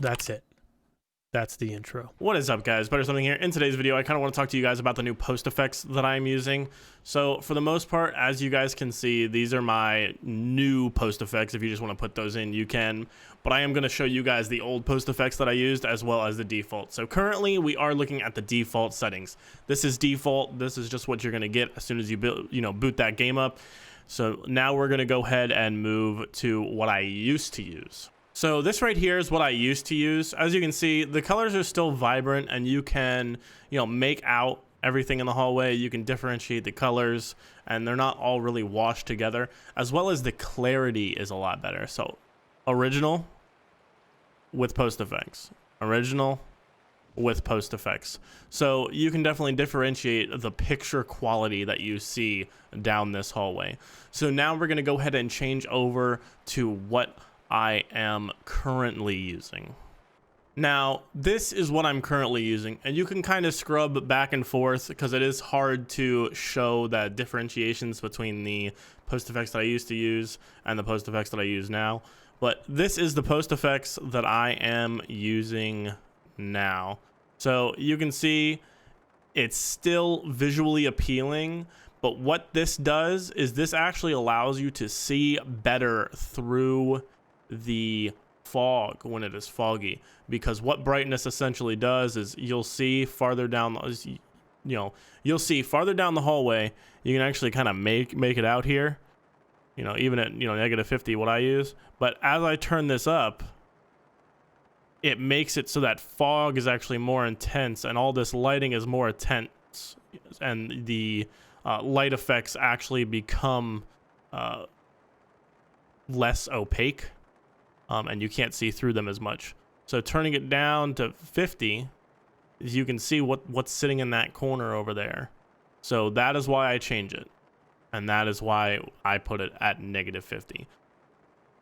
That's it. That's the intro. What is up, guys? Better Something here. In today's video, I kind of want to talk to you guys about the new post effects that I'm using. So for the most part, as you guys can see, these are my new post effects. If you just want to put those in, you can. But I am going to show you guys the old post effects that I used as well as the default. So currently, we are looking at the default settings. This is default. This is just what you're going to get as soon as you boot that game up. So now we're going to go ahead and move to what I used to use. So this right here is what I used to use. As you can see, the colors are still vibrant and you can, make out everything in the hallway. You can differentiate the colors and they're not all really washed together, as well as the clarity is a lot better. So original with post effects, original with post effects. So you can definitely differentiate the picture quality that you see down this hallway. So now we're going to go ahead and change over to what I am currently using. Now, this is what I'm currently using, and you can kind of scrub back and forth because it is hard to show the differentiations between the post effects that I used to use and the post effects that I use now. But this is the post effects that I am using now. So you can see it's still visually appealing, but what this does is this actually allows you to see better through the fog when it is foggy, because what brightness essentially does is you'll see farther down you'll see farther down the hallway. You can actually kind of make it out here, even at -50 what I use. But as I turn this up, it makes it so that fog is actually more intense and all this lighting is more intense, and the light effects actually become less opaque. And you can't see through them as much. So turning it down to 50, you can see what's sitting in that corner over there. So that is why I change it. And that is why I put it at -50.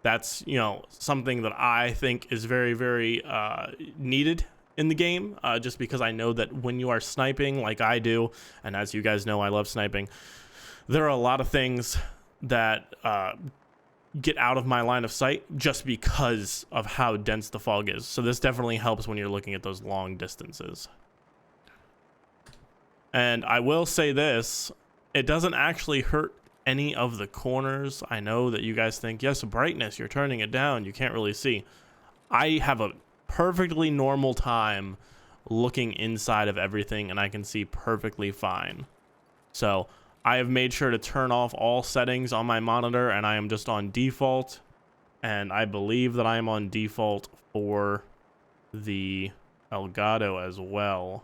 That's, something that I think is very, very needed in the game, just because I know that when you are sniping like I do, and as you guys know, I love sniping, there are a lot of things that get out of my line of sight just because of how dense the fog is. So this definitely helps when you're looking at those long distances. And I will say this, it doesn't actually hurt any of the corners. I know that you guys think, yes, brightness, you're turning it down, you can't really see. I have a perfectly normal time looking inside of everything and I can see perfectly fine. So I have made sure to turn off all settings on my monitor and I am just on default. And I believe that I am on default for the Elgato as well,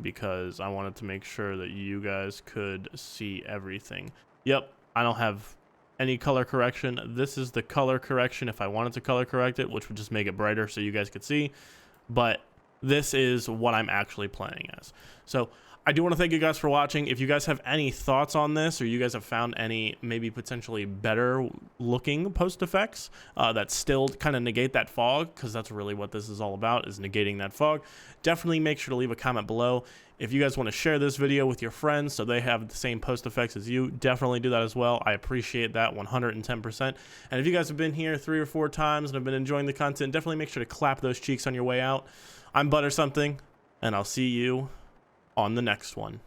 because I wanted to make sure that you guys could see everything. Yep, I don't have any color correction. This is the color correction if I wanted to color correct it, which would just make it brighter so you guys could see. But this is what I'm actually playing as. So I do want to thank you guys for watching. If you guys have any thoughts on this, or you guys have found any maybe potentially better looking post effects that still kind of negate that fog, because that's really what this is all about, is negating that fog, definitely make sure to leave a comment below. If you guys want to share this video with your friends so they have the same post effects as you, definitely do that as well. I appreciate that 110%. And if you guys have been here 3 or 4 times and have been enjoying the content, definitely make sure to clap those cheeks on your way out. I'm Butter Something, and I'll see you on the next one.